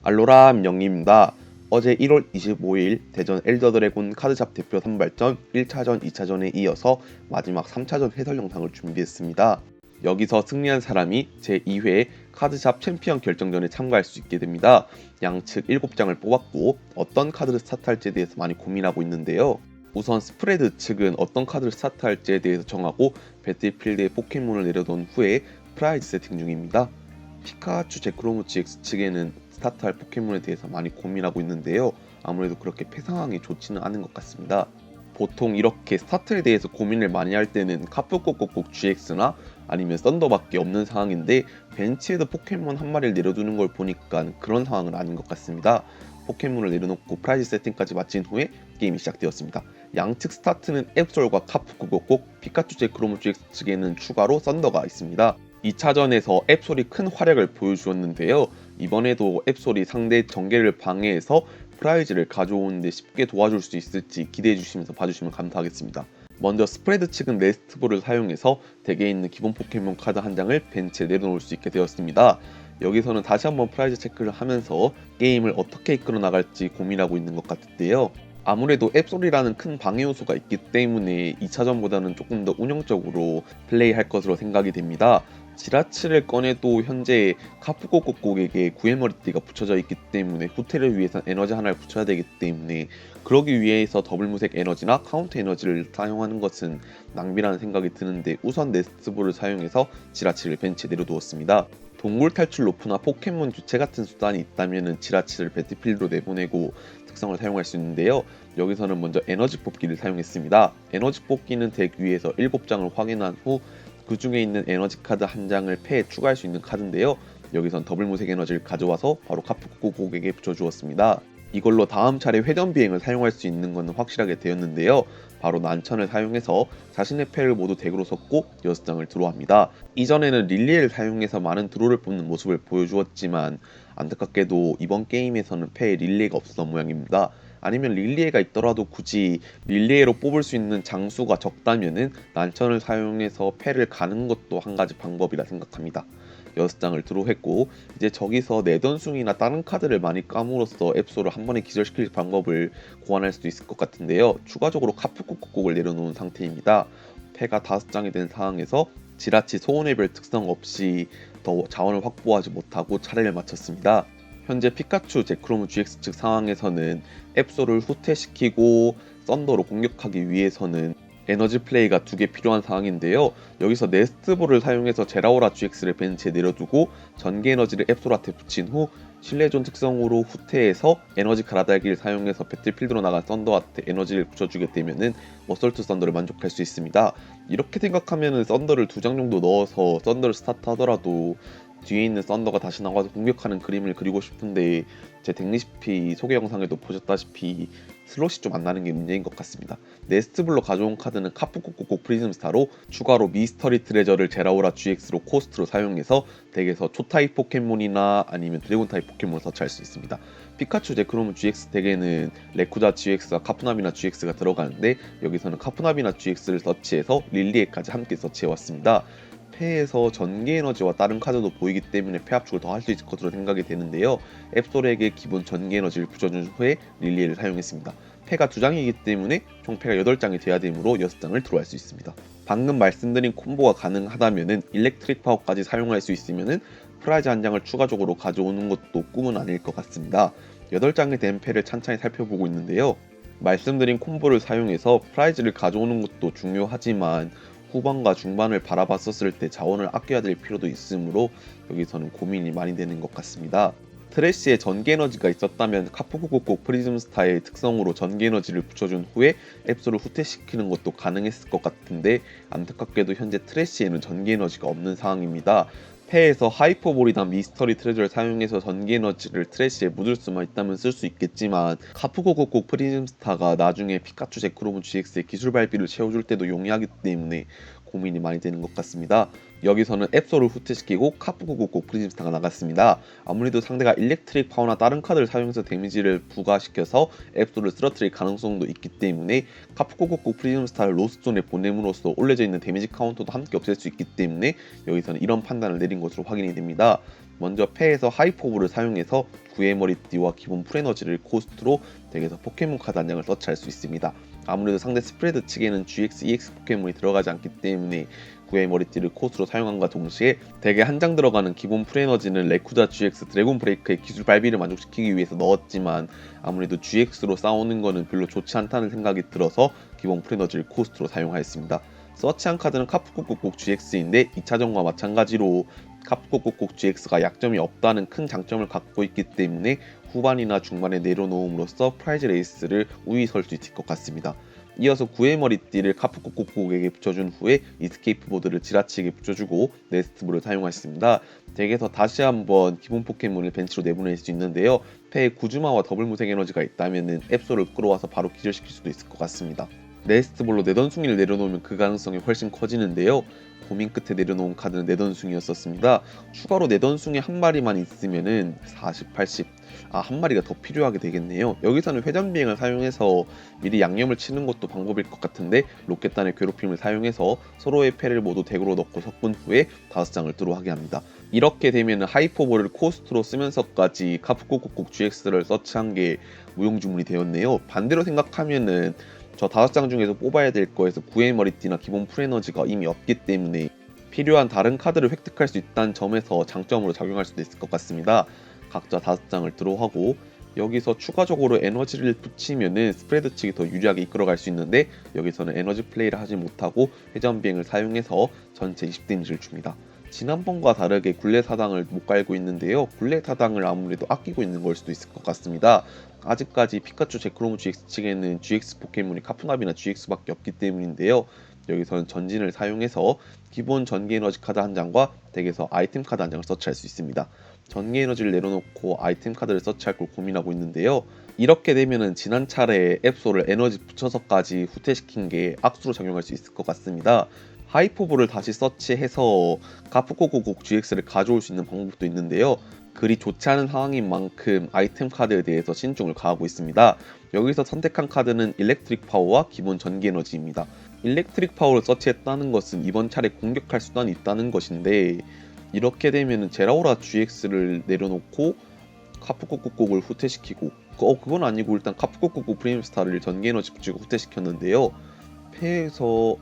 알로라 영님입니다. 어제 1월 25일 대전 엘더드래곤 카드샵 대표 선발전 1차전, 2차전에 이어서 마지막 3차전 해설 영상을 준비했습니다. 여기서 승리한 사람이 제2회 카드샵 챔피언 결정전에 참가할 수 있게 됩니다. 양측 7장을 뽑았고 어떤 카드를 스타트할지에 대해서 많이 고민하고 있는데요. 우선 스프레드 측은 어떤 카드를 스타트할지에 대해서 정하고 배틀필드에 포켓몬을 내려놓은 후에 프라이즈 세팅 중입니다. 피카츄 제크로무 GX 측에는 스타트할 포켓몬에 대해서 많이 고민하고 있는데요. 아무래도 그렇게 패상황이 좋지는 않은 것 같습니다. 보통 이렇게 스타트에 대해서 고민을 많이 할 때는 카프코코콕 GX나 아니면 썬더밖에 없는 상황인데 벤치에도 포켓몬 한 마리를 내려두는 걸 보니까 그런 상황은 아닌 것 같습니다. 포켓몬을 내려놓고 프라이즈 세팅까지 마친 후에 게임이 시작되었습니다. 양측 스타트는 앱솔과 카프코코콕, 피카츄 제크로무 GX 측에는 추가로 썬더가 있습니다. 2차전에서 앱솔이 큰 활약을 보여주었는데요. 이번에도 앱솔이 상대 전개를 방해해서 프라이즈를 가져오는데 쉽게 도와줄 수 있을지 기대해 주시면서 봐주시면 감사하겠습니다. 먼저 스프레드 측은 레스트볼을 사용해서 덱에 있는 기본 포켓몬 카드 한 장을 벤치에 내려놓을 수 있게 되었습니다. 여기서는 다시 한번 프라이즈 체크를 하면서 게임을 어떻게 이끌어 나갈지 고민하고 있는 것 같은데요. 아무래도 앱솔이라는 큰 방해 요소가 있기 때문에 2차전보다는 조금 더 운영적으로 플레이할 것으로 생각이 됩니다. 지라치를 꺼내도 현재 카프코코콕에게 구엘머리띠가 붙여져 있기 때문에 후퇴를 위해서 에너지 하나를 붙여야 되기 때문에 그러기 위해서 더블 무색 에너지나 카운터 에너지를 사용하는 것은 낭비라는 생각이 드는데 우선 네스트볼을 사용해서 지라치를 벤치에 내려두었습니다. 동굴 탈출 로프나 포켓몬 주체 같은 수단이 있다면 지라치를 배틀필드로 내보내고 특성을 사용할 수 있는데요. 여기서는 먼저 에너지 뽑기를 사용했습니다. 에너지 뽑기는 덱 위에서 7장을 확인한 후 그 중에 있는 에너지 카드 한 장을 패에 추가할 수 있는 카드인데요. 여기선 더블 무색 에너지를 가져와서 바로 카프코콕에게 붙여주었습니다. 이걸로 다음 차례 회전 비행을 사용할 수 있는 것은 확실하게 되었는데요. 바로 난천을 사용해서 자신의 패를 모두 덱으로 섞고 6장을 드로우합니다. 이전에는 릴리에를 사용해서 많은 드로우를 뽑는 모습을 보여주었지만 안타깝게도 이번 게임에서는 패에 릴리에가 없었던 모양입니다. 아니면 릴리에가 있더라도 굳이 릴리에로 뽑을 수 있는 장수가 적다면은 난천을 사용해서 패를 가는 것도 한 가지 방법이라 생각합니다. 6장을 드로우했고 이제 저기서 내던숭이나 다른 카드를 많이 까므로써 앱소를 한 번에 기절시킬 방법을 고안할 수도 있을 것 같은데요. 추가적으로 카프코콕을 내려놓은 상태입니다. 패가 5장이 된 상황에서 지라치 소원의 별 특성 없이 더 자원을 확보하지 못하고 차례를 마쳤습니다. 현재 피카츄 제크로무 GX 측 상황에서는 앱소를 후퇴시키고 썬더로 공격하기 위해서는 에너지 플레이가 2개 필요한 상황인데요. 여기서 네스트볼을 사용해서 제라오라 GX를 벤치에 내려두고 전기 에너지를 앱솔한테 붙인 후 신뢰존 특성으로 후퇴해서 에너지 갈아달기를 사용해서 배틀필드로 나간 썬더한테 에너지를 붙여주게 되면은 어설트 썬더를 만족할 수 있습니다. 이렇게 생각하면은 썬더를 2장 정도 넣어서 썬더를 스타트 하더라도 뒤에 있는 썬더가 다시 나와서 공격하는 그림을 그리고 싶은데 제 덱리시피 소개 영상에도 보셨다시피 슬롯이 좀 안 나는 게 문제인 것 같습니다. 네스트블로 가져온 카드는 카프코코코 프리즘스타로 추가로 미스터리 트레저를 제라오라 GX로 코스트로 사용해서 덱에서 초타입 포켓몬이나 아니면 드래곤 타입 포켓몬을 서치할 수 있습니다. 피카츄 제크로무 GX 덱에는 레쿠자 GX와 카푸나비나 GX가 들어가는데 여기서는 카푸나비나 GX를 서치해서 릴리에까지 함께 서치해왔습니다. 패에서 전기 에너지와 다른 카드도 보이기 때문에 패 압축을 더 할 수 있을 것으로 생각이 되는데요. 앱솔에게 기본 전기 에너지를 붙여준 후에 릴리에를 사용했습니다. 패가 2장이기 때문에 총 패가 8장이 돼야 되므로 6장을 드로우할 수 있습니다. 방금 말씀드린 콤보가 가능하다면 일렉트릭 파워까지 사용할 수 있으면 프라이즈 한 장을 추가적으로 가져오는 것도 꿈은 아닐 것 같습니다. 8장이 된 패를 찬찬히 살펴보고 있는데요. 말씀드린 콤보를 사용해서 프라이즈를 가져오는 것도 중요하지만 후반과 중반을 바라봤었을 때 자원을 아껴야 될 필요도 있으므로 여기서는 고민이 많이 되는 것 같습니다. 트래쉬에 전기 에너지가 있었다면 카프코코콕 프리즘스타의 특성으로 전기 에너지를 붙여준 후에 앱소를 후퇴시키는 것도 가능했을 것 같은데 안타깝게도 현재 트래쉬에는 전기 에너지가 없는 상황입니다. 패에서 하이퍼볼이나 미스터리 트레저를 사용해서 전기 에너지를 트래쉬에 묻을 수만 있다면 쓸 수 있겠지만 카프코코콕 프리즘스타가 나중에 피카츄 제크로무 GX의 기술 발비를 채워줄 때도 용이하기 때문에 고민이 많이 되는 것 같습니다. 여기서는 앱소를 후퇴시키고 카프코코콕 프리즘스타가 나갔습니다. 아무래도 상대가 일렉트릭 파워나 다른 카드를 사용해서 데미지를 부과시켜서 앱소를 쓰러뜨릴 가능성도 있기 때문에 카프코코콕 프리즘스타를 로스존에 보냄으로써 올려져 있는 데미지 카운터도 함께 없앨 수 있기 때문에 여기서는 이런 판단을 내린 것으로 확인이 됩니다. 먼저 패에서 하이포브를 사용해서 구의 머리띠와 기본 풀에너지를 코스트로 덱에서 포켓몬 카드 한 장을 서치할 수 있습니다. 아무래도 상대 스프레드 측에는 GX, EX 포켓몬이 들어가지 않기 때문에 구의 머리띠를 코스트로 사용함과 동시에 덱에 한 장 들어가는 기본 풀에너지는 레쿠자 GX 드래곤 브레이크의 기술 발비를 만족시키기 위해서 넣었지만 아무래도 GX로 싸우는 거는 별로 좋지 않다는 생각이 들어서 기본 풀에너지를 코스트로 사용하였습니다. 서치한 카드는 카프코코콕 GX인데 2차전과 마찬가지로 카프코코콕 GX가 약점이 없다는 큰 장점을 갖고 있기 때문에 후반이나 중반에 내려놓음으로써 프라이즈 레이스를 우위 설 수 있을 것 같습니다. 이어서 구의 머리띠를 카프코코콕에게 붙여준 후에 이스케이프 보드를 지라치에게 붙여주고 네스트볼을 사용하였습니다. 덱에서 다시 한번 기본 포켓몬을 벤치로 내보낼 수 있는데요. 패에 구즈마와 더블 무색 에너지가 있다면 앱소를 끌어와서 바로 기절시킬 수도 있을 것 같습니다. 네스트볼로 내던숭이를 내려놓으면 그 가능성이 훨씬 커지는데요. 고민 끝에 내려놓은 카드는 내던숭이였었습니다. 추가로 내던숭이 한 마리만 있으면은 40, 80, 한 마리가 더 필요하게 되겠네요. 여기서는 회전비행을 사용해서 미리 양념을 치는 것도 방법일 것 같은데 로켓단의 괴롭힘을 사용해서 서로의 패를 모두 덱으로 넣고 섞은 후에 5장을 드로우하게 합니다. 이렇게 되면 하이포볼을 코스트로 쓰면서까지 카프코코콕 GX를 서치한 게 무용지물이 되었네요. 반대로 생각하면은 저 5장 중에서 뽑아야 될 거에서 구의 머리띠나 기본 풀에너지가 이미 없기 때문에 필요한 다른 카드를 획득할 수 있다는 점에서 장점으로 작용할 수도 있을 것 같습니다. 각자 5장을 드로우하고 여기서 추가적으로 에너지를 붙이면은 스프레드 측이 더 유리하게 이끌어갈 수 있는데 여기서는 에너지 플레이를 하지 못하고 회전 비행을 사용해서 전체 20 데미지를 줍니다. 지난번과 다르게 굴레 사당을 못 깔고 있는데요. 굴레 사당을 아무래도 아끼고 있는 걸 수도 있을 것 같습니다. 아직까지 피카츄 제크로무 GX 측에는 GX 포켓몬이 카푸나비나 GX밖에 없기 때문인데요. 여기서는 전진을 사용해서 기본 전기 에너지 카드 한 장과 덱에서 아이템 카드 한 장을 서치할 수 있습니다. 전기 에너지를 내려놓고 아이템 카드를 서치할 걸 고민하고 있는데요. 이렇게 되면은 지난 차례에 앱소를 에너지 붙여서까지 후퇴시킨 게 악수로 작용할 수 있을 것 같습니다. 하이포볼을 다시 서치해서 카프코코콕 GX를 가져올 수 있는 방법도 있는데요. 그리 좋지 않은 상황인 만큼 아이템 카드에 대해서 신중을 가하고 있습니다. 여기서 선택한 카드는 일렉트릭 파워와 기본 전기 에너지입니다. 일렉트릭 파워를 서치했다는 것은 이번 차례 공격할 수단이 있다는 것인데 이렇게 되면 제라오라 GX를 내려놓고 카프코코콕을 후퇴시키고 그건 아니고 일단 카프코코콕 프리임스타를 전기 에너지 붙이고 후퇴시켰는데요. 패에서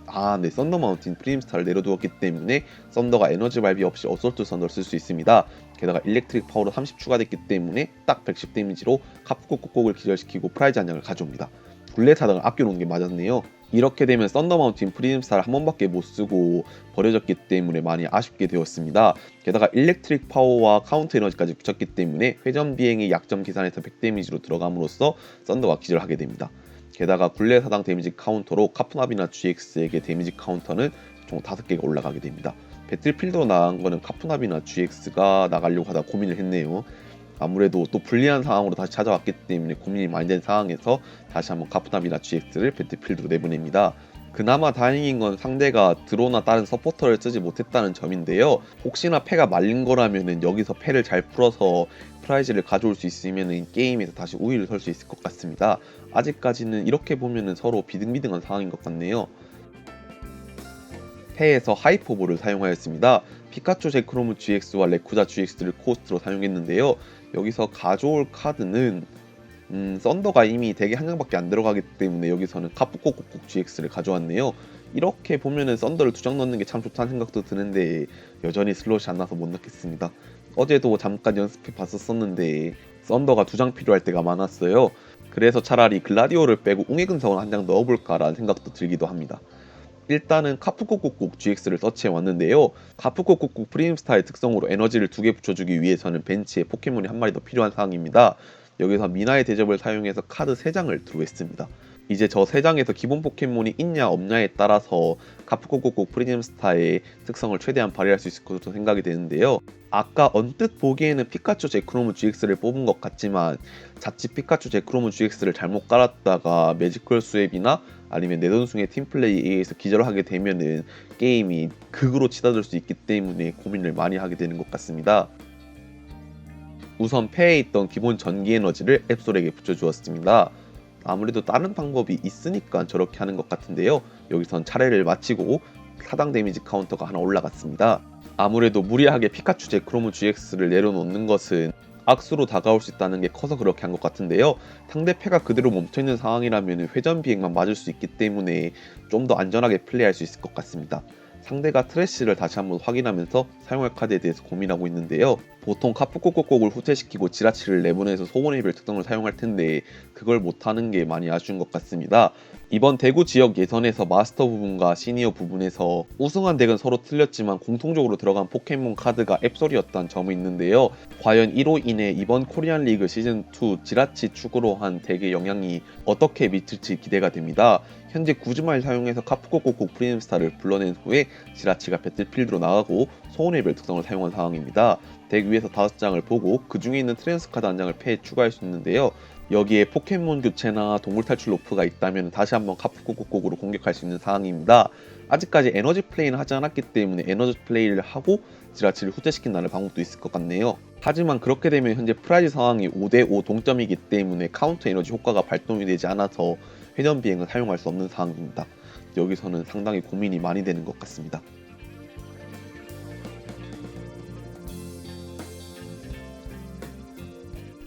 썬더 마운틴 프리임스타를 내려두었기 때문에 썬더가 에너지 발비 없이 어설트 썬더를 쓸 수 있습니다. 게다가 일렉트릭 파워로 30 추가됐기 때문에 딱 110 데미지로 카프코코콕을 기절시키고 프라이즈 한 장을 가져옵니다. 굴레 사당을 아껴놓은 게 맞았네요. 이렇게 되면 썬더 마운틴 프리임스타를 한 번밖에 못 쓰고 버려졌기 때문에 많이 아쉽게 되었습니다. 게다가 일렉트릭 파워와 카운터 에너지까지 붙였기 때문에 회전 비행의 약점 계산에서 100 데미지로 들어감으로써 썬더가 기절하게 됩니다. 게다가 굴레 사당 데미지 카운터로 카푸나비나 GX에게 데미지 카운터는 총 5개가 올라가게 됩니다. 배틀필드로 나간 거는 카푸나비나 GX가 나가려고 하다 고민을 했네요. 아무래도 또 불리한 상황으로 다시 찾아왔기 때문에 고민이 많이 된 상황에서 다시 한번 카푸나비나 GX를 배틀필드로 내보냅니다. 그나마 다행인 건 상대가 드로나 다른 서포터를 쓰지 못했다는 점인데요. 혹시나 패가 말린 거라면 여기서 패를 잘 풀어서 프라이즈를 가져올 수 있으면 게임에서 다시 우위를 설 수 있을 것 같습니다. 아직까지는 이렇게 보면 서로 비등비등한 상황인 것 같네요. 패에서 하이포볼을 사용하였습니다. 피카츄 제크로무 GX와 레쿠자 GX를 코스트로 사용했는데요. 여기서 가져올 카드는 썬더가 이미 덱에 한 장밖에 안 들어가기 때문에 여기서는 카프코코콕 GX를 가져왔네요. 이렇게 보면은 썬더를 2장 넣는 게 참 좋다는 생각도 드는데 여전히 슬롯이 안 나서 못 넣겠습니다. 어제도 잠깐 연습해 봤었는데 썬더가 2장 필요할 때가 많았어요. 그래서 차라리 글라디오를 빼고 웅의근성을 한 장 넣어볼까라는 생각도 들기도 합니다. 일단은 카프코코콕 GX를 서치해 왔는데요. 카프코코콕 프리임스타의 특성으로 에너지를 2개 붙여주기 위해서는 벤치에 포켓몬이 한 마리 더 필요한 상황입니다. 여기서 미나의 대접을 사용해서 카드 3장을 드로우했습니다. 이제 저 3장에서 기본 포켓몬이 있냐 없냐에 따라서 카프코코콕 프리즘스타의 특성을 최대한 발휘할 수 있을 것으로 생각이 되는데요. 아까 언뜻 보기에는 피카츄 제크로무 GX를 뽑은 것 같지만 자칫 피카츄 제크로무 GX를 잘못 깔았다가 매지컬 스왑이나 아니면 내돈숭의 팀플레이에 의해서 기절을 하게 되면은 게임이 극으로 치닫을 수 있기 때문에 고민을 많이 하게 되는 것 같습니다. 우선 패에 있던 기본 전기 에너지를 앱솔에게 붙여주었습니다. 아무래도 다른 방법이 있으니까 저렇게 하는 것 같은데요. 여기선 차례를 마치고 사당 데미지 카운터가 하나 올라갔습니다. 아무래도 무리하게 피카츄 제크로무 GX를 내려놓는 것은 악수로 다가올 수 있다는 게 커서 그렇게 한 것 같은데요. 상대 패가 그대로 멈춰있는 상황이라면 회전 비행만 맞을 수 있기 때문에 좀 더 안전하게 플레이할 수 있을 것 같습니다. 상대가 트래쉬를 다시 한번 확인하면서 사용할 카드에 대해서 고민하고 있는데요. 보통 카프코코콕을 후퇴시키고 지라치를 내보내서 소원의 별 특성을 사용할 텐데 그걸 못하는 게 많이 아쉬운 것 같습니다. 이번 대구 지역 예선에서 마스터 부분과 시니어 부분에서 우승한 덱은 서로 틀렸지만 공통적으로 들어간 포켓몬 카드가 앱솔이었다는 점이 있는데요. 과연 이로 인해 이번 코리안 리그 시즌2 지라치 축으로 한 덱의 영향이 어떻게 미칠지 기대가 됩니다. 현재 구즈마를 사용해서 카프코코콕 프리즘스타를 불러낸 후에 지라치가 배틀필드로 나가고 소원의 별 특성을 사용한 상황입니다. 덱 위에서 5장을 보고 그 중에 있는 트랜스 카드 1장을 패에 추가할 수 있는데요. 여기에 포켓몬 교체나 동물 탈출 로프가 있다면 다시 한번 카프코코콕으로 공격할 수 있는 상황입니다. 아직까지 에너지 플레이는 하지 않았기 때문에 에너지 플레이를 하고 지라치를 후퇴시킨다는 방법도 있을 것 같네요. 하지만 그렇게 되면 현재 프라이즈 상황이 5대5 동점이기 때문에 카운터 에너지 효과가 발동이 되지 않아서 회전 비행은 사용할 수 없는 상황입니다. 여기서는 상당히 고민이 많이 되는 것 같습니다.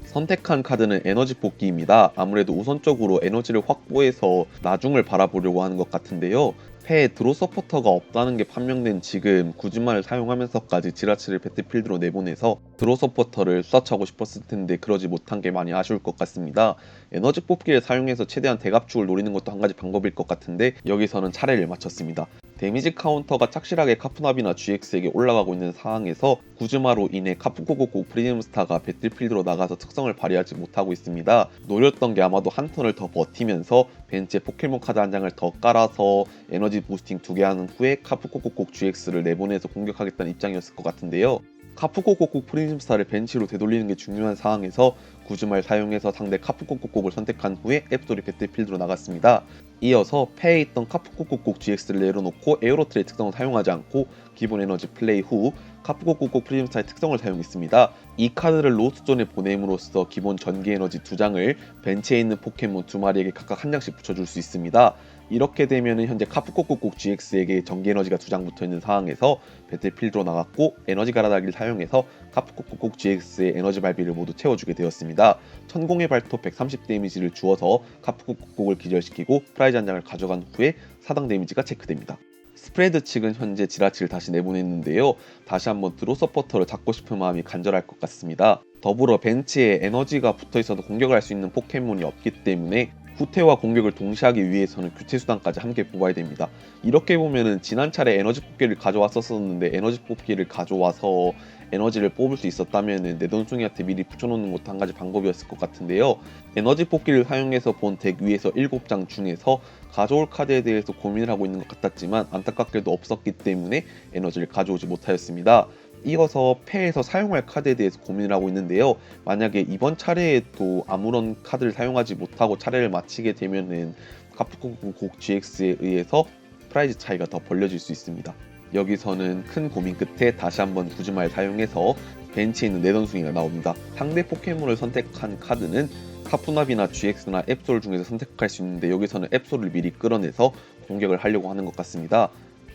선택한 카드는 에너지 뽑기입니다. 아무래도 우선적으로 에너지를 확보해서 나중을 바라보려고 하는 것 같은데요. 패에 드로 서포터가 없다는 게 판명된 지금 구즈마를 사용하면서까지 지라치를 배틀필드로 내보내서 드로 서포터를 서치하고 싶었을 텐데 그러지 못한 게 많이 아쉬울 것 같습니다. 에너지 뽑기를 사용해서 최대한 대갑축을 노리는 것도 한 가지 방법일 것 같은데 여기서는 차례를 맞췄습니다. 데미지 카운터가 착실하게 카푸나비나 GX에게 올라가고 있는 상황에서 구즈마로 인해 카푸코코코 프리즘스타가 배틀필드로 나가서 특성을 발휘하지 못하고 있습니다. 노렸던 게 아마도 한 턴을 더 버티면서 벤치에 포켓몬 카드 한 장을 더 깔아서 에너지 부스팅 2개 하는 후에 카푸코코코 GX를 내보내서 공격하겠다는 입장이었을 것 같은데요. 카푸코코코 프리즘스타를 벤치로 되돌리는 게 중요한 상황에서 구즈마를 사용해서 상대 카푸코코코를 선택한 후에 앱솔이 배틀필드로 나갔습니다. 이어서 패에 있던 카푸코코콕 GX를 내려놓고 에어로트의 특성을 사용하지 않고 기본 에너지 플레이 후 카푸코코콕 프리즘스타의 특성을 사용했습니다. 이 카드를 로스존에 보냄으로써 기본 전기 에너지 2장을 벤치에 있는 포켓몬 2마리에게 각각 한 장씩 붙여줄 수 있습니다. 이렇게 되면 현재 카푸코코콕 GX에게 전기 에너지가 2장 붙어있는 상황에서 배틀필드로 나갔고 에너지 가라다기를 사용해서 카푸코코콕 GX의 에너지 발비를 모두 채워주게 되었습니다. 천공의 발톱 130 데미지를 주어서 카푸코코콕을 기절시키고 프라이즈 한 장을 가져간 후에 사당 데미지가 체크됩니다. 스프레드 측은 현재 지라치를 다시 내보냈는데요. 다시 한번 드로 서포터를 잡고 싶은 마음이 간절할 것 같습니다. 더불어 벤치에 에너지가 붙어있어도 공격을 할 수 있는 포켓몬이 없기 때문에 후퇴와 공격을 동시에 하기 위해서는 교체 수단까지 함께 뽑아야 됩니다. 이렇게 보면은 지난 차례 에너지 뽑기를 가져왔었는데 에너지 뽑기를 가져와서 에너지를 뽑을 수 있었다면은 내돈숭이한테 미리 붙여놓는 것도 한 가지 방법이었을 것 같은데요. 에너지 뽑기를 사용해서 본 덱 위에서 7장 중에서 가져올 카드에 대해서 고민을 하고 있는 것 같았지만 안타깝게도 없었기 때문에 에너지를 가져오지 못하였습니다. 이어서 패에서 사용할 카드에 대해서 고민을 하고 있는데요. 만약에 이번 차례에도 아무런 카드를 사용하지 못하고 차례를 마치게 되면은 카프코콕 GX에 의해서 프라이즈 차이가 더 벌려질 수 있습니다. 여기서는 큰 고민 끝에 다시 한번 구즈마를 사용해서 벤치에 있는 내던숭이가 나옵니다. 상대 포켓몬을 선택한 카드는 카푸나비나 GX나 앱솔 중에서 선택할 수 있는데 여기서는 앱솔을 미리 끌어내서 공격을 하려고 하는 것 같습니다.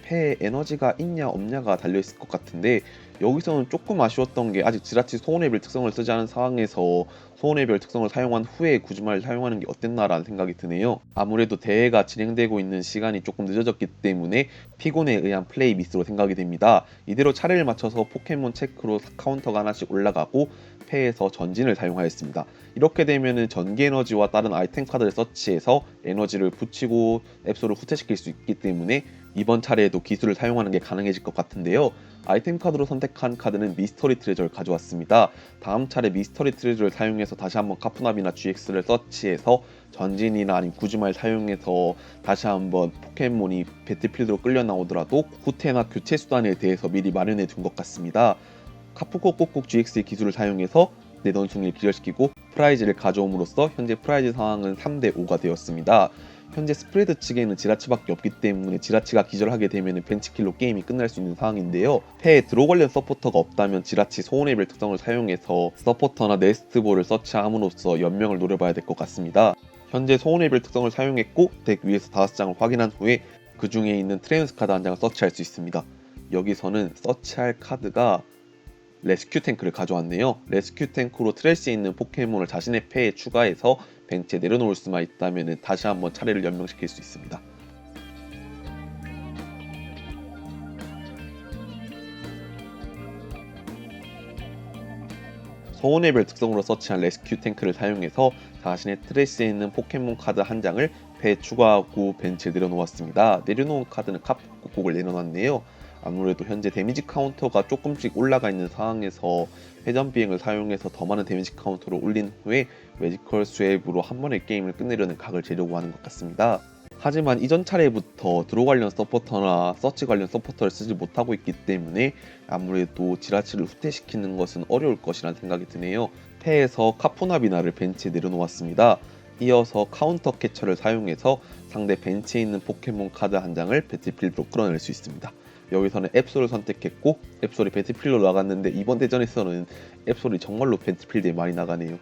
패에 에너지가 있냐 없냐가 달려있을 것 같은데 여기서는 조금 아쉬웠던 게 아직 지라치 소원의 별 특성을 쓰지 않은 상황에서 소원의 별 특성을 사용한 후에 구즈마를 사용하는 게 어땠나라는 생각이 드네요. 아무래도 대회가 진행되고 있는 시간이 조금 늦어졌기 때문에 피곤에 의한 플레이 미스로 생각이 됩니다. 이대로 차례를 맞춰서 포켓몬 체크로 카운터가 하나씩 올라가고 패에서 전진을 사용하였습니다. 이렇게 되면은 전기 에너지와 다른 아이템 카드를 서치해서 에너지를 붙이고 앱솔을 후퇴시킬 수 있기 때문에 이번 차례에도 기술을 사용하는 게 가능해질 것 같은데요. 아이템 카드로 선택한 카드는 미스터리 트레저를 가져왔습니다. 다음 차례 미스터리 트레저를 사용해서 다시 한번 카푸나비나 GX를 서치해서 전진이나 아니면 구즈마를 사용해서 다시 한번 포켓몬이 배틀필드로 끌려 나오더라도 후퇴나 교체 수단에 대해서 미리 마련해 둔 것 같습니다. 카푸코코콕 GX의 기술을 사용해서 내던숭이를 기절시키고 프라이즈를 가져옴으로써 현재 프라이즈 상황은 3대5가 되었습니다. 현재 스프레드 측에는 지라치밖에 없기 때문에 지라치가 기절하게 되면 벤치킬로 게임이 끝날 수 있는 상황인데요. 패에 드로 관련 서포터가 없다면 지라치 소원의 별 특성을 사용해서 서포터나 네스트볼을 서치함으로써 연명을 노려봐야 될 것 같습니다. 현재 소원의 별 특성을 사용했고 덱 위에서 5장을 확인한 후에 그 중에 있는 트랜스 카드 한 장을 서치할 수 있습니다. 여기서는 서치할 카드가 레스큐 탱크를 가져왔네요. 레스큐 탱크로 트래시에 있는 포켓몬을 자신의 패에 추가해서 벤치에 내려놓을 수만 있다면 다시 한번 차례를 연명시킬 수 있습니다. 소원의별 특성으로 서치한 레스큐 탱크를 사용해서 자신의 트래시에 있는 포켓몬 카드 한 장을 패에 추가하고 벤치에 내려놓았습니다. 내려놓은 카드는 카프콕콕을 내려놨네요. 아무래도 현재 데미지 카운터가 조금씩 올라가 있는 상황에서 회전 비행을 사용해서 더 많은 데미지 카운터를 올린 후에 매지컬 스웩으로 한 번에 게임을 끝내려는 각을 재려고 하는 것 같습니다. 하지만 이전 차례부터 드로 관련 서포터나 서치 관련 서포터를 쓰지 못하고 있기 때문에 아무래도 지라치를 후퇴시키는 것은 어려울 것이라는 생각이 드네요. 패에서 카푸나비나를 벤치에 내려놓았습니다. 이어서 카운터 캐처를 사용해서 상대 벤치에 있는 포켓몬 카드 한 장을 배틀필드로 끌어낼 수 있습니다. 여기서는 앱솔을 선택했고 앱솔이 배틀필드로 나갔는데 이번 대전에서는 앱솔이 정말로 배틀필드에 많이 나가네요.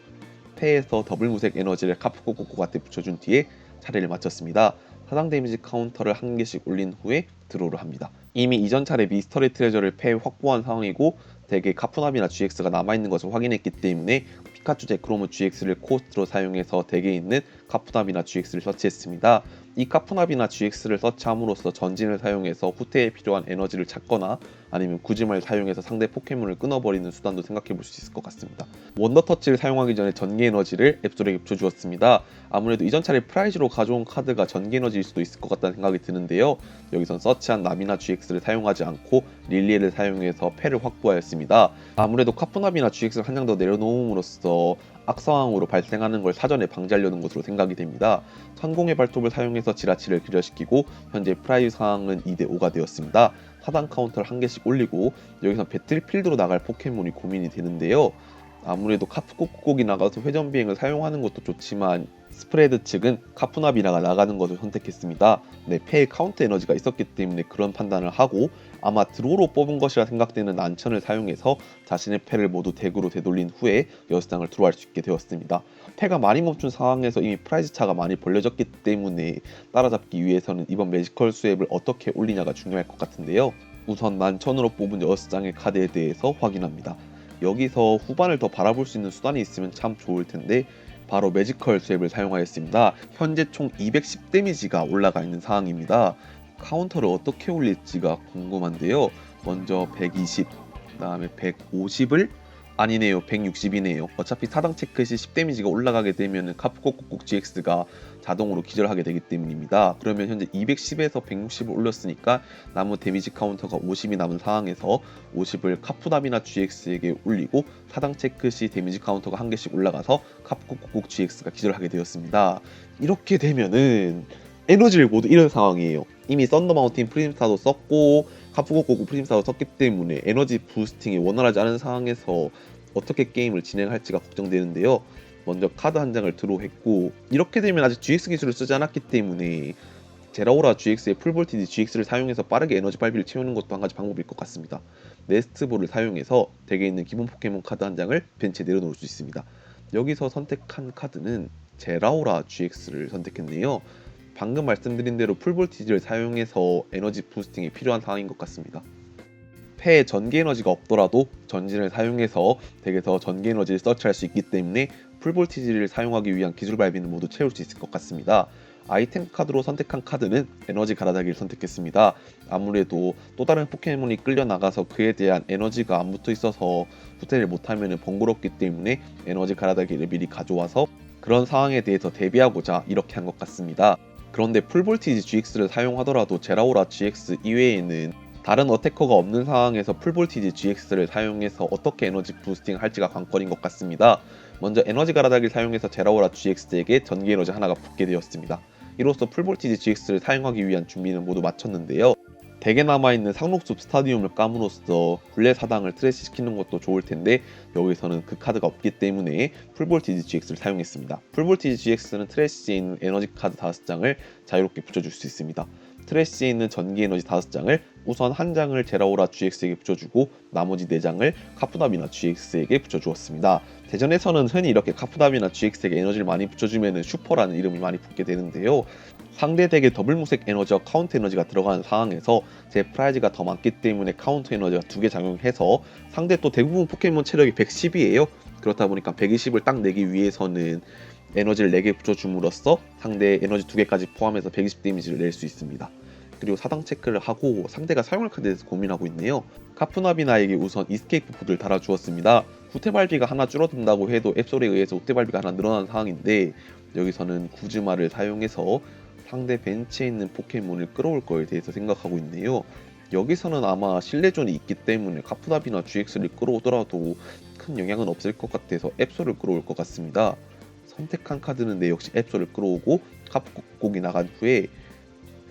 패에서 더블 무색 에너지를 카프코코코한테 붙여준 뒤에 차례를 마쳤습니다. 사상 데미지 카운터를 한 개씩 올린 후에 드로우를 합니다. 이미 이전 차례 미스터리 트레저를 패에 확보한 상황이고 덱에 카푸나비나 GX가 남아있는 것을 확인했기 때문에 피카츄 제크로무 GX를 코스트로 사용해서 덱에 있는 카푸나비나 GX를 서치했습니다. 이 카푸나비나 GX를 서치함으로써 전진을 사용해서 후퇴에 필요한 에너지를 찾거나 아니면 구지마를 사용해서 상대 포켓몬을 끊어버리는 수단도 생각해볼 수 있을 것 같습니다. 원더터치를 사용하기 전에 전기 에너지를 앱솔에게 붙여주었습니다. 아무래도 이전 차례 프라이즈로 가져온 카드가 전기 에너지일 수도 있을 것 같다는 생각이 드는데요. 여기선 서치한 나미나 GX를 사용하지 않고 릴리에를 사용해서 패를 확보하였습니다. 아무래도 카푸나비나 GX를 한 장 더 내려놓음으로써 악상황으로 발생하는 걸 사전에 방지하려는 것으로 생각이 됩니다. 천공의 발톱을 사용해서 지라치를 기절시키고 현재 프라이즈 상황은 2대5가 되었습니다. 사단 카운터를 한 개씩 올리고 여기서 배틀필드로 나갈 포켓몬이 고민이 되는데요. 아무래도 카프코콕이 나가서 회전 비행을 사용하는 것도 좋지만 스프레드 측은 카푸나비나가 나가는 것을 선택했습니다. 네, 패에 카운터 에너지가 있었기 때문에 그런 판단을 하고 아마 드로우로 뽑은 것이라 생각되는 난천을 사용해서 자신의 패를 모두 덱으로 되돌린 후에 6장을 드로우할 수 있게 되었습니다. 패가 많이 멈춘 상황에서 이미 프라이즈 차가 많이 벌려졌기 때문에 따라잡기 위해서는 이번 매지컬 스웩을 어떻게 올리냐가 중요할 것 같은데요. 우선 난천으로 뽑은 6장의 카드에 대해서 확인합니다. 여기서 후반을 더 바라볼 수 있는 수단이 있으면 참 좋을 텐데 바로 매지컬 스웩을 사용하였습니다. 현재 총 210 데미지가 올라가 있는 상황입니다. 카운터를 어떻게 올릴지가 궁금한데요. 먼저 120, 그 다음에 150을 아니네요. 160이네요. 어차피 사당 체크 시 10데미지가 올라가게 되면 카프코콕콕 GX가 자동으로 기절하게 되기 때문입니다. 그러면 현재 210에서 160을 올렸으니까 남은 데미지 카운터가 50이 남은 상황에서 50을 카푸나비나 GX에게 올리고 사당 체크 시 데미지 카운터가 한 개씩 올라가서 카프코콕콕 GX가 기절하게 되었습니다. 이렇게 되면은 에너지를 모두 잃은 상황이에요. 이미 썬더마운틴 프림스타도 썼고 카프코코코 프림스타도 썼기 때문에 에너지 부스팅이 원활하지 않은 상황에서 어떻게 게임을 진행할지가 걱정되는데요. 먼저 카드 한 장을 드로우했고 이렇게 되면 아직 GX 기술을 쓰지 않았기 때문에 제라오라 GX의 풀볼티지 GX를 사용해서 빠르게 에너지 발비를 채우는 것도 한 가지 방법일 것 같습니다. 네스트볼을 사용해서 덱에 있는 기본 포켓몬 카드 한 장을 벤치에 내려놓을 수 있습니다. 여기서 선택한 카드는 제라오라 GX를 선택했네요. 방금 말씀드린 대로 풀볼티지를 사용해서 에너지 부스팅이 필요한 상황인 것 같습니다. 패에 전기 에너지가 없더라도 전진을 사용해서 덱에서 전기 에너지를 서치할 수 있기 때문에 풀볼티지를 사용하기 위한 기술 발비는 모두 채울 수 있을 것 같습니다. 아이템 카드로 선택한 카드는 에너지 가라다기를 선택했습니다. 아무래도 또 다른 포켓몬이 끌려 나가서 그에 대한 에너지가 안 붙어 있어서 후퇴를 못하면 번거롭기 때문에 에너지 가라다기를 미리 가져와서 그런 상황에 대해서 대비하고자 이렇게 한 것 같습니다. 그런데 풀볼티지 GX를 사용하더라도 제라오라 GX 이외에는 다른 어태커가 없는 상황에서 풀볼티지 GX를 사용해서 어떻게 에너지 부스팅 할지가 관건인 것 같습니다. 먼저 에너지 가라닥을 사용해서 제라오라 GX에게 전기 에너지 하나가 붙게 되었습니다. 이로써 풀볼티지 GX를 사용하기 위한 준비는 모두 마쳤는데요. 덱에 남아있는 상록숲 스타디움을 까므로써 굴레 사당을 트래시시키는 것도 좋을 텐데 여기서는 그 카드가 없기 때문에 풀볼티지 GX를 사용했습니다. 풀볼티지 GX는 트래시에 있는 에너지 카드 5장을 자유롭게 붙여줄 수 있습니다. 트래쉬에 있는 전기 에너지 5장을 우선 한 장을 제라오라 GX에게 붙여주고 나머지 4장을 카푸나비나 GX에게 붙여주었습니다. 대전에서는 흔히 이렇게 카푸나비나 GX에게 에너지를 많이 붙여주면 슈퍼라는 이름이 많이 붙게 되는데요. 상대 덱에 더블 무색 에너지와 카운터 에너지가 들어가는 상황에서 제 프라이즈가 더 많기 때문에 카운터 에너지가 2개 작용해서 상대 또 대부분 포켓몬 체력이 110이에요. 그렇다 보니까 120을 딱 내기 위해서는 에너지를 4개 붙여줌으로써 상대의 에너지 2개까지 포함해서 120 데미지를 낼 수 있습니다. 그리고 사당 체크를 하고 상대가 사용할 카드에 대해서 고민하고 있네요. 카푸나비나에게 우선 이스케이프 포드를 달아주었습니다. 후퇴발비가 하나 줄어든다고 해도 앱솔에 의해서 후퇴발비가 하나 늘어난 상황인데 여기서는 구즈마를 사용해서 상대 벤치에 있는 포켓몬을 끌어올 거에 대해서 생각하고 있네요. 여기서는 아마 신뢰존이 있기 때문에 카푸나비나 GX를 끌어오더라도 큰 영향은 없을 것 같아서 앱솔을 끌어올 것 같습니다. 선택한 카드는 역시 앱솔을 끌어오고 카푸곡곡이 나간 후에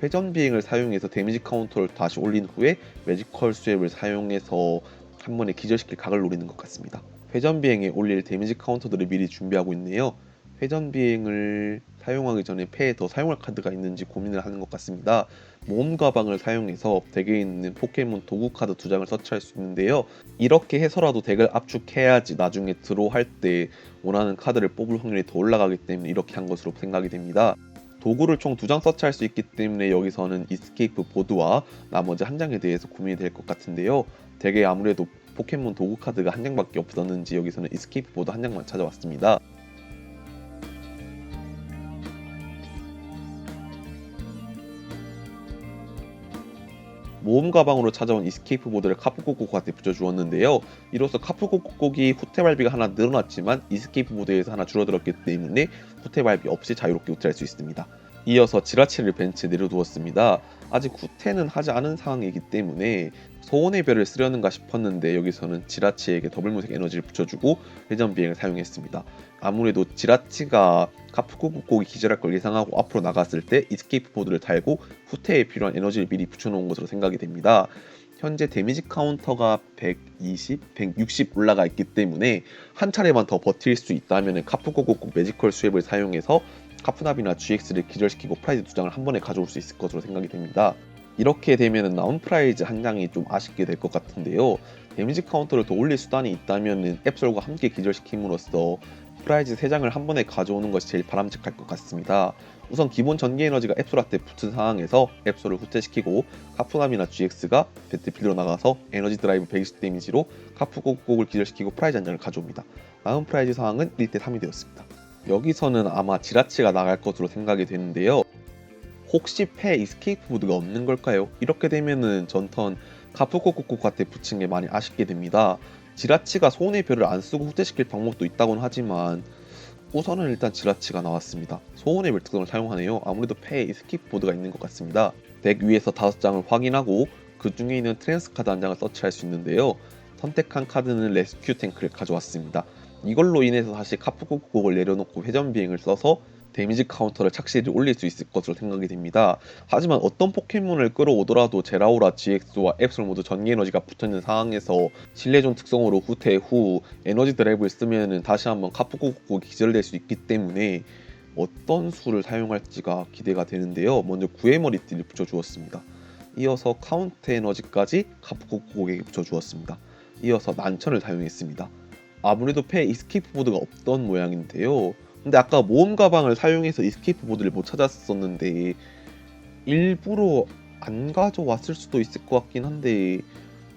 회전 비행을 사용해서 데미지 카운터를 다시 올린 후에 매지컬 스왑을 사용해서 한 번에 기절시킬 각을 노리는 것 같습니다. 회전 비행에 올릴 데미지 카운터들을 미리 준비하고 있네요. 회전 비행을 사용하기 전에 패에 더 사용할 카드가 있는지 고민을 하는 것 같습니다. 모험 가방을 사용해서 덱에 있는 포켓몬 도구 카드 2장을 서치할 수 있는데요. 이렇게 해서라도 덱을 압축해야지 나중에 드로우할 때 원하는 카드를 뽑을 확률이 더 올라가기 때문에 이렇게 한 것으로 생각이 됩니다. 도구를 총 2장 서치할 수 있기 때문에 여기서는 이스케이프 보드와 나머지 한 장에 대해서 고민이 될 것 같은데요. 덱에 아무래도 포켓몬 도구 카드가 한 장밖에 없었는지 여기서는 이스케이프 보드 한 장만 찾아왔습니다. 모험 가방으로 찾아온 이스케이프 보드를 카푸고고한테 붙여주었는데요. 이로써 카푸고고기 후퇴발비가 하나 늘어났지만 이스케이프 보드에서 하나 줄어들었기 때문에 후퇴발비 없이 자유롭게 후퇴할 수 있습니다. 이어서 지라치를 벤치에 내려두었습니다. 아직 후퇴는 하지 않은 상황이기 때문에 소원의 별을 쓰려는가 싶었는데 여기서는 지라치에게 더블무색 에너지를 붙여주고 회전 비행을 사용했습니다. 아무래도 지라치가 카푸고국곡이 기절할 걸 예상하고 앞으로 나갔을 때 이스케이프 보드를 달고 후퇴에 필요한 에너지를 미리 붙여놓은 것으로 생각이 됩니다. 현재 데미지 카운터가 120, 160 올라가 있기 때문에 한 차례만 더 버틸 수 있다면 카푸고국곡 매지컬 스왑을 사용해서 카푸나비나 GX를 기절시키고 프라이즈 2장을 한 번에 가져올 수 있을 것으로 생각이 됩니다. 이렇게 되면 나온 프라이즈 한 장이 좀 아쉽게 될 것 같은데요. 데미지 카운터를 더 올릴 수단이 있다면 앱솔과 함께 기절시킴으로써 프라이즈 3장을 한 번에 가져오는 것이 제일 바람직할 것 같습니다. 우선 기본 전기 에너지가 앱솔한테 붙은 상황에서 앱솔을 후퇴시키고 카푸나미나 GX가 배틀필드로 나가서 에너지 드라이브 120 데미지로 카푸곡곡을 기절시키고 프라이즈 한 장을 가져옵니다. 다음 프라이즈 상황은 1대3이 되었습니다. 여기서는 아마 지라치가 나갈 것으로 생각이 되는데요. 혹시 패 이스케이프 보드가 없는 걸까요? 이렇게 되면은 전턴 카푸코코코한테 붙인 게 많이 아쉽게 됩니다. 지라치가 소원의 별을 안 쓰고 후퇴시킬 방법도 있다고는 하지만 우선은 일단 지라치가 나왔습니다. 소원의 별 특성을 사용하네요. 아무래도 패에 이스케이프 보드가 있는 것 같습니다. 덱 위에서 5장을 확인하고 그 중에 있는 트랜스 카드 한 장을 서치할 수 있는데요. 선택한 카드는 레스큐 탱크를 가져왔습니다. 이걸로 인해서 다시 카푸코코를 내려놓고 회전 비행을 써서 데미지 카운터를 착실히 올릴 수 있을 것으로 생각이 됩니다. 하지만 어떤 포켓몬을 끌어오더라도 제라오라 GX와 앱솔 모두 전기 에너지가 붙어있는 상황에서 신뢰존 특성으로 후퇴 후 에너지 드라이브를 쓰면 다시 한번 카푸코코 기절될 수 있기 때문에 어떤 수를 사용할지가 기대가 되는데요. 먼저 구의 머리띠를 붙여주었습니다. 이어서 카운트 에너지까지 카푸코코에게 붙여주었습니다. 이어서 난천을 사용했습니다. 아무래도 패 이스케이프 보드가 없던 모양인데요. 근데 아까 모험 가방을 사용해서 이스케이프 보드를 못 찾았었는데 일부러 안 가져왔을 수도 있을 것 같긴 한데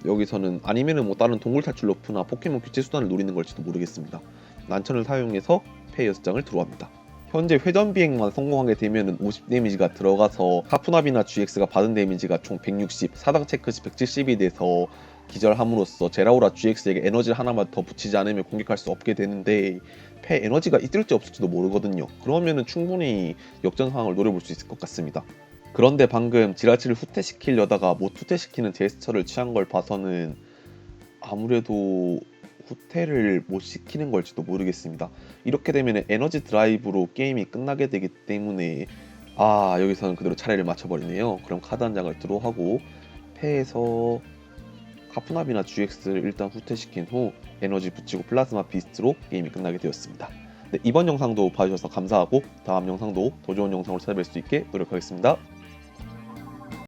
여기서는 아니면은 뭐 다른 동굴 탈출 러프나 포켓몬 교체 수단을 노리는 걸지도 모르겠습니다. 난천을 사용해서 패 6장을 들어갑니다. 현재 회전 비행만 성공하게 되면은 50 데미지가 들어가서 카푸나비나 GX가 받은 데미지가 총 160, 사당 체크 시 170이 돼서 기절함으로써 제라오라 GX에게 에너지를 하나만 더 붙이지 않으면 공격할 수 없게 되는데 패 에너지가 있을지 없을지도 모르거든요. 그러면은 충분히 역전 상황을 노려볼 수 있을 것 같습니다. 그런데 방금 지라치를 후퇴시키려다가 못 후퇴시키는 제스처를 취한 걸 봐서는 아무래도 후퇴를 못 시키는 걸지도 모르겠습니다. 이렇게 되면 에너지 드라이브로 게임이 끝나게 되기 때문에 여기서는 그대로 차례를 맞춰버리네요. 그럼 카드 한 장을 드로우하고 패에서 카푸나비나 GX를 일단 후퇴시킨 후 에너지 붙이고 플라즈마 비스트로 게임이 끝나게 되었습니다. 네, 이번 영상도 봐주셔서 감사하고 다음 영상도 더 좋은 영상으로 찾아뵐 수 있게 노력하겠습니다.